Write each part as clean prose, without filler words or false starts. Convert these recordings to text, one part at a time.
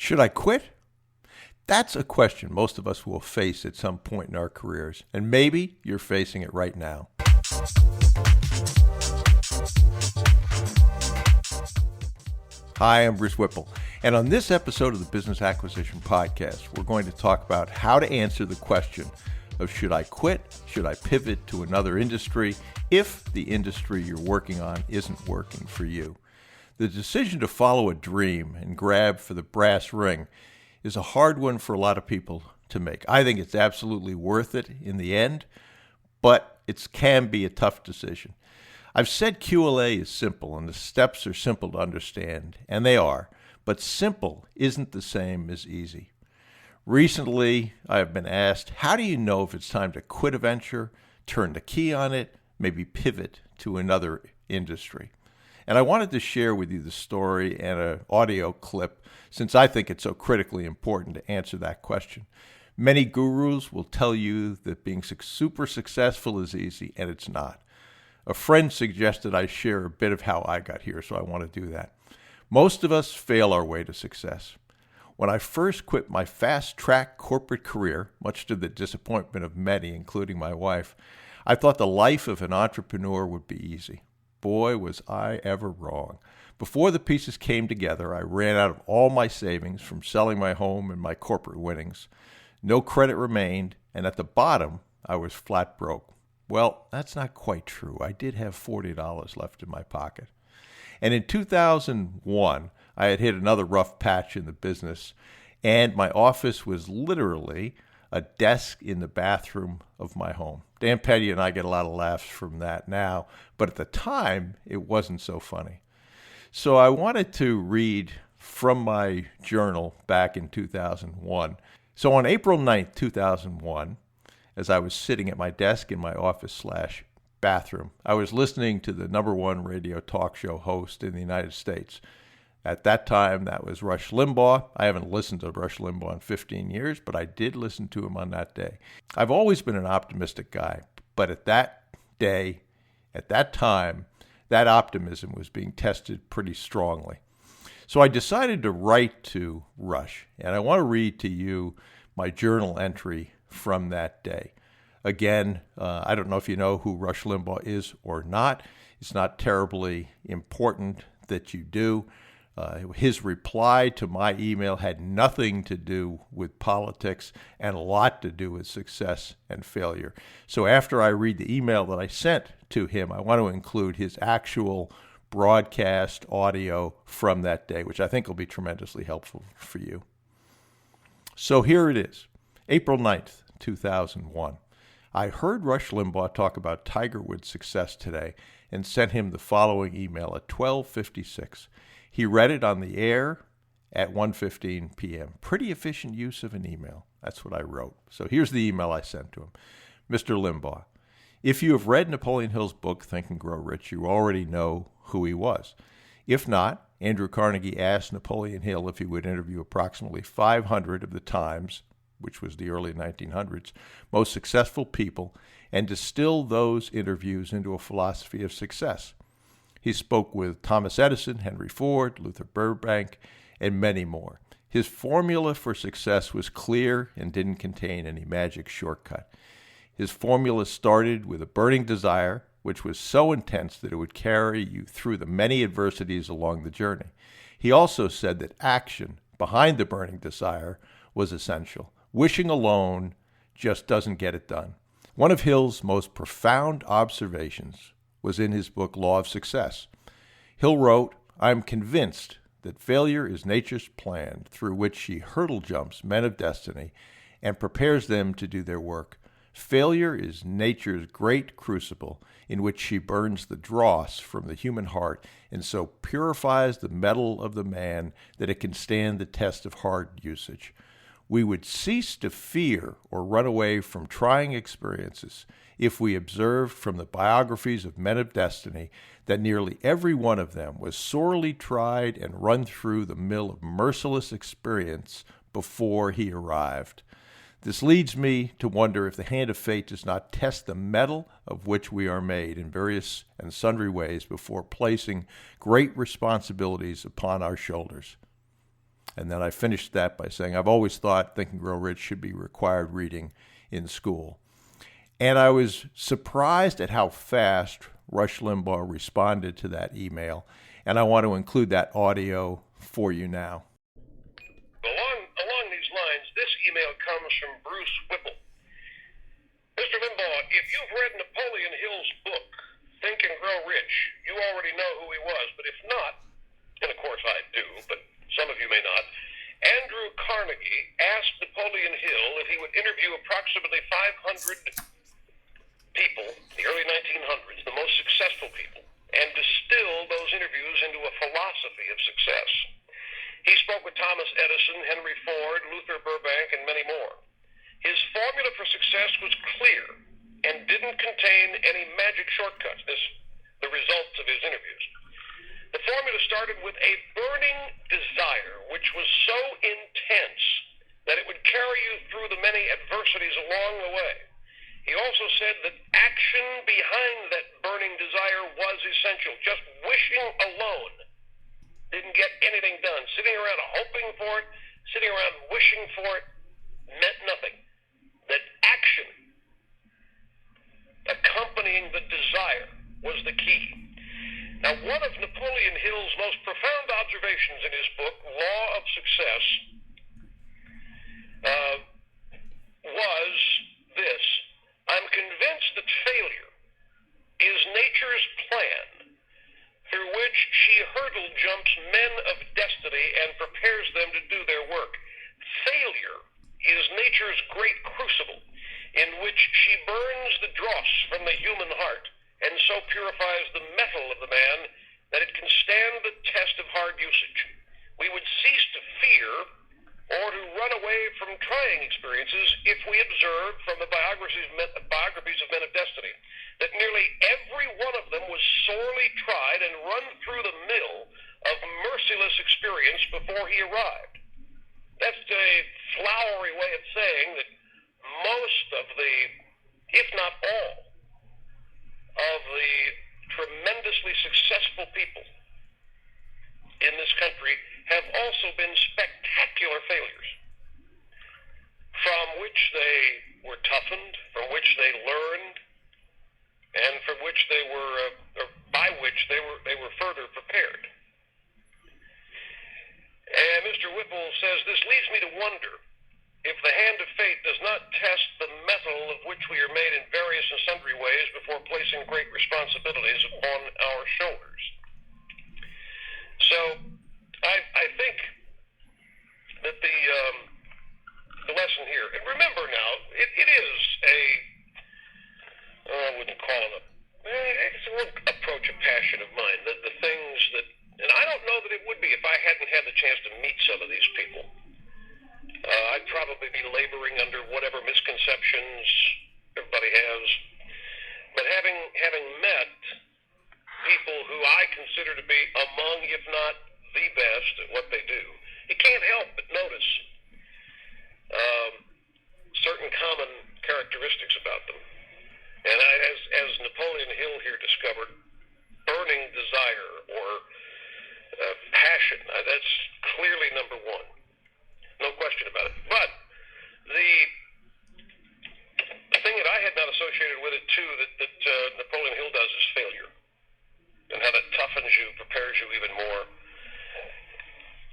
Should I quit? That's a question most of us will face at some point in our careers, and maybe you're facing it right now. Hi, I'm Bruce Whipple, and on this episode of the Business Acquisition Podcast, we're going to talk about how to answer the question of should I quit, should I pivot to another industry if the industry you're working on isn't working for you. The decision to follow a dream and grab for the brass ring is a hard one for a lot of people to make. I think it's absolutely worth it in the end, but it can be a tough decision. I've said QLA is simple and the steps are simple to understand, and they are, but simple isn't the same as easy. Recently, I have been asked, how do you know if it's time to quit a venture, turn the key on it, maybe pivot to another industry? And I wanted to share with you the story and an audio clip since I think it's so critically important to answer that question. Many gurus will tell you that being super successful is easy, and it's not. A friend suggested I share a bit of how I got here, so I want to do that. Most of us fail our way to success. When I first quit my fast-track corporate career, much to the disappointment of many, including my wife, I thought the life of an entrepreneur would be easy. Boy, was I ever wrong. Before the pieces came together, I ran out of all my savings from selling my home and my corporate winnings. No credit remained, and at the bottom, I was flat broke. Well, that's not quite true. I did have $40 left in my pocket. And in 2001, I had hit another rough patch in the business, and my office was literally a desk in the bathroom of my home. Dan Petty and I get a lot of laughs from that now, but at the time, it wasn't so funny. So I wanted to read from my journal back in 2001. So on April 9th, 2001, as I was sitting at my desk in my office/bathroom, I was listening to the number one radio talk show host in the United States. At that time, that was Rush Limbaugh. I haven't listened to Rush Limbaugh in 15 years, but I did listen to him on that day. I've always been an optimistic guy, but at that day, at that time, that optimism was being tested pretty strongly. So I decided to write to Rush, and I want to read to you my journal entry from that day. Again, I don't know if you know who Rush Limbaugh is or not. It's not terribly important that you do. His reply to my email had nothing to do with politics and a lot to do with success and failure. So after I read the email that I sent to him, I want to include his actual broadcast audio from that day, which I think will be tremendously helpful for you. So here it is, April 9th, 2001. I heard Rush Limbaugh talk about Tiger Woods' success today and sent him the following email at 12:56. He read it on the air at 1:15 p.m. Pretty efficient use of an email. That's what I wrote. So here's the email I sent to him. Mr. Limbaugh, if you have read Napoleon Hill's book, Think and Grow Rich, you already know who he was. If not, Andrew Carnegie asked Napoleon Hill if he would interview approximately 500 of the Times, which was the early 1900s, most successful people, and distill those interviews into a philosophy of success. He spoke with Thomas Edison, Henry Ford, Luther Burbank, and many more. His formula for success was clear and didn't contain any magic shortcut. His formula started with a burning desire, which was so intense that it would carry you through the many adversities along the journey. He also said that action behind the burning desire was essential. Wishing alone just doesn't get it done. One of Hill's most profound observations was in his book, Law of Success. Hill wrote, I am convinced that failure is nature's plan through which she hurdle jumps men of destiny and prepares them to do their work. Failure is nature's great crucible in which she burns the dross from the human heart and so purifies the metal of the man that it can stand the test of hard usage. We would cease to fear or run away from trying experiences if we observed from the biographies of men of destiny that nearly every one of them was sorely tried and run through the mill of merciless experience before he arrived. This leads me to wonder if the hand of fate does not test the metal of which we are made in various and sundry ways before placing great responsibilities upon our shoulders. And then I finished that by saying, I've always thought Think and Grow Rich should be required reading in school. And I was surprised at how fast Rush Limbaugh responded to that email. And I want to include that audio for you now. Along these lines, this email comes from Bruce Whipple. Mr. Limbaugh, if you've read Napoleon Hill's book, Think and Grow Rich, you already know who he was. But if not, and of course I do, but some of you may not, Andrew Carnegie asked Napoleon Hill if he would interview approximately 500 people, the early 1900s, the most successful people, and distill those interviews into a philosophy of success. He spoke with Thomas Edison, Henry Ford, Luther Burbank, and many more. His formula for success was clear and didn't contain any magic shortcuts, the results of his interviews. The formula started with a burning desire, which was so intense that it would carry you through the many adversities along the way. He also said that action behind that burning desire was essential. Just wishing alone didn't get anything done. Sitting around hoping for it, sitting around wishing for it, meant nothing. That action accompanying the desire was the key. Now, one of Napoleon Hill's most profound observations in his book, Law of Success, was this: I'm convinced that failure is nature's plan through which she hurdle jumps men of destiny and prepares them to do their work. Failure is nature's great crucible in which she burns the dross from the human heart and so purifies the metal of the man that it can stand the test of hard usage. We would cease to fear or to run away from trying experiences if we observed from the biographies of men of destiny that nearly every one of them was sorely tried and run through the mill of merciless experience before he arrived. That's a flowery way of saying that most of the, if not all, of the tremendously successful people in this country have also been spectacular failures, from which they were toughened, from which they learned, and from which they were, or by which they were further prepared. And Mr. Whipple says, this leads me to wonder if the hand of fate does not test the metal of which we are made in various and sundry ways before placing great responsibilities upon our shoulders. So I think that the lesson here, and remember now, it is I wouldn't call it it's an approach, a passion of mine, the things that, and I don't know that it would be if I hadn't had the chance to meet some of these people. I'd probably be laboring under whatever misconceptions everybody has. But having met people who I consider to be among, if not the best at what they do, you can't help but notice certain common characteristics about them. And as Napoleon Hill here discovered, burning desire or passion, that's clearly number one. No question about it. But the thing that I had not associated with it, too, that Napoleon Hill does is failure. And how that toughens you, prepares you even more.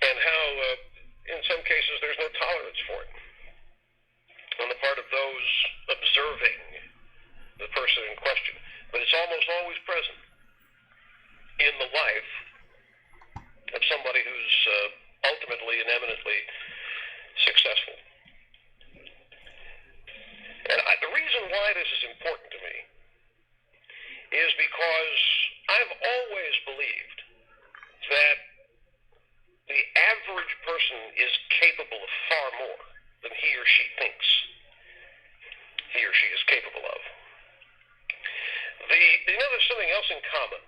And how, in some cases, there's no tolerance for it on the part of those observing the person in question. But it's almost always present in the life of somebody who's ultimately and eminently successful. And the reason why this is important to me is because I've always believed that the average person is capable of far more than he or she thinks he or she is capable of. There's something else in common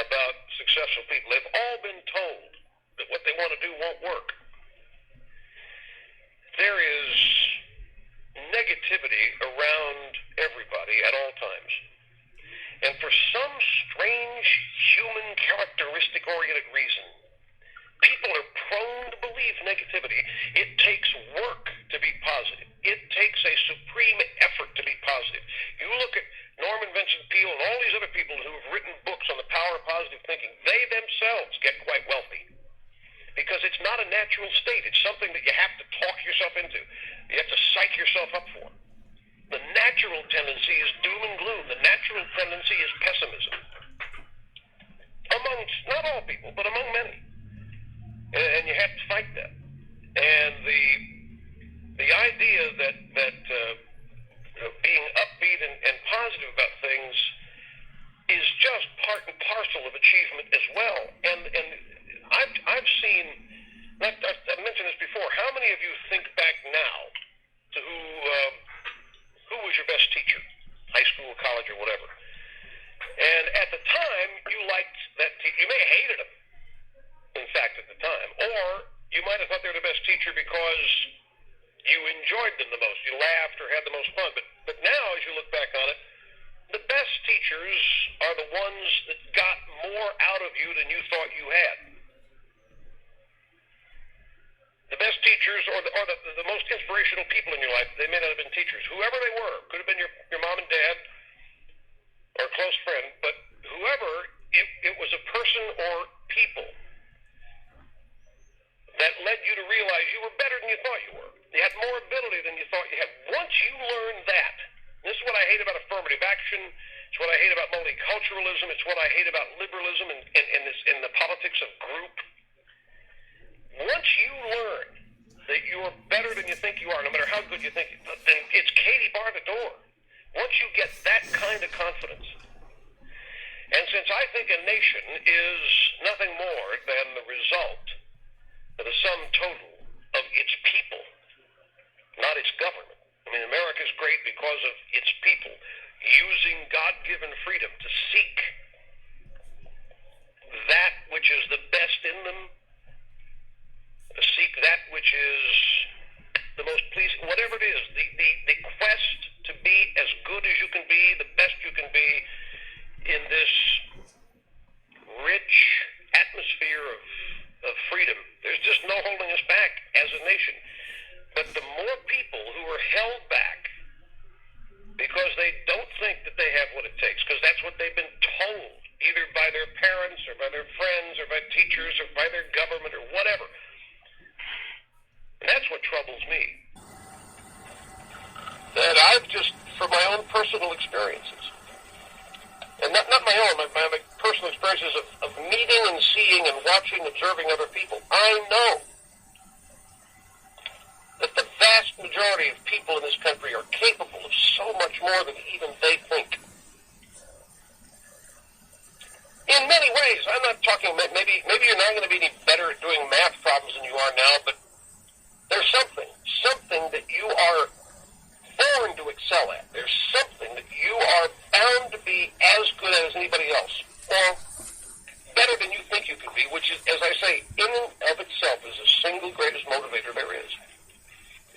about successful people. They've all been told that what they want to do won't work. There is negativity around everybody at all times. And for some strange human characteristic-oriented reason, people are prone to believe positivity. It takes work to be positive. It takes a supreme effort to be positive. You look at Norman Vincent Peale and all these other people who have written books on the power of positive thinking. They themselves get quite wealthy because it's not a natural state. It's something that you have to talk yourself into. You have to psych yourself up for. The natural tendency is doom and gloom. The natural tendency is pessimism. Amongst, not all people, but among many. And you have to fight that. And the idea that being upbeat and positive about things is just part and parcel of achievement as well. And I've seen, I've mentioned this before, how many of you think back now to who was your best teacher, high school, college, or whatever? And at the time, you liked that teacher. You may have hated him, in fact, at the time. Or you might have thought they were the best teacher because you enjoyed them the most. You laughed or had the most fun. But now, as you look back on it, the best teachers are the ones that got more out of you than you thought you had. The best teachers or the most inspirational people in your life, they may not have been teachers. Whoever they were, could have been your mom and dad or a close friend, but whoever, it was a person or people that led you to realize you were better than you thought you were. You had more ability than you thought you had. Once you learn that, this is what I hate about affirmative action, it's what I hate about multiculturalism, it's what I hate about liberalism and the politics of group. Once you learn that you're better than you think you are, no matter how good you think, then it's Katie bar the door. Once you get that kind of confidence. And since I think a nation is nothing more than the result of the sum total of its people, not its government. I mean, America is great because of its people using God-given freedom to seek that which is the best in them, to seek that which is the most pleasing, whatever it is, the quest to be as good as you can be, the best you can be in this rich atmosphere of freedom. There's just no holding us back as a nation. But the more people who are held back because they don't think that they have what it takes, because that's what they've been told, either by their parents or by their friends or by teachers or by their government or whatever. And that's what troubles me. That I've just, from my own personal experiences, and not my own, my personal experiences of meeting and seeing and watching, observing other people, I know that the vast majority of people in this country are capable of so much more than even they think. In many ways, I'm not talking, maybe you're not going to be any better at doing math problems than you are now, but there's something that you are born to excel at. There's something that you are bound to be as good at as anybody else, or better than you think you can be, which is, as I say, in and of itself is the single greatest motivator there is.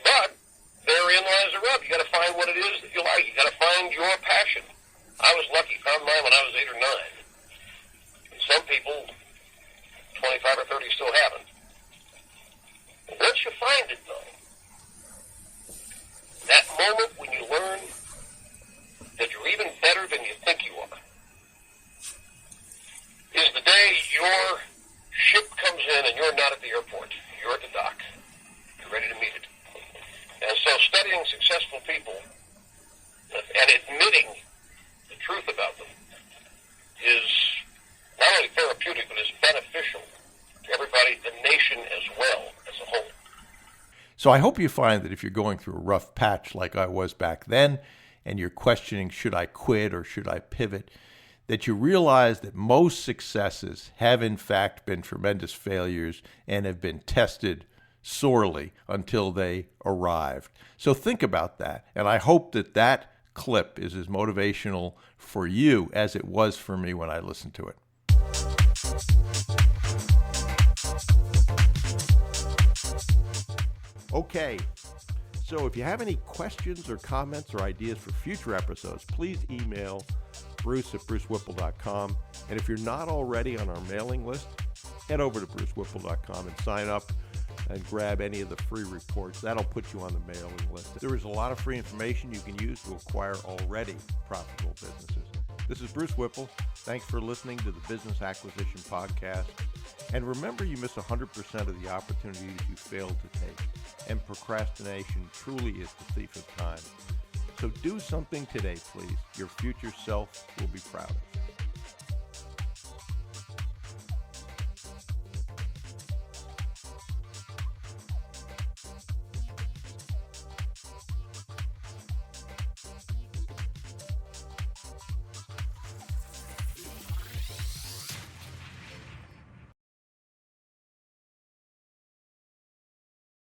But therein lies the rub. You got to find what it is that you like. You got to find your passion. I was lucky, found mine when I was 8 or 9. And some people, 25 or 30, still haven't. Once you find it, though, that moment when you learn that you're even better than you think you are is the day your ship comes in and you're not at the airport. You're at the dock. You're ready to meet it. And so studying successful people and admitting the truth about them is not only therapeutic, but is beneficial to everybody, the nation as well as a whole. So I hope you find that if you're going through a rough patch like I was back then, and you're questioning, should I quit or should I pivot, that you realize that most successes have in fact been tremendous failures and have been tested sorely until they arrived. So think about that. And I hope that that clip is as motivational for you as it was for me when I listened to it. Okay, so if you have any questions or comments or ideas for future episodes, please email bruce@brucewhipple.com. And if you're not already on our mailing list, head over to brucewhipple.com and sign up. and grab any of the free reports. That'll put you on the mailing list. There is a lot of free information you can use to acquire already profitable businesses. This is Bruce Whipple. Thanks for listening to the Business Acquisition Podcast. And remember, you miss 100% of the opportunities you fail to take. And procrastination truly is the thief of time. So do something today, please. Your future self will be proud of you.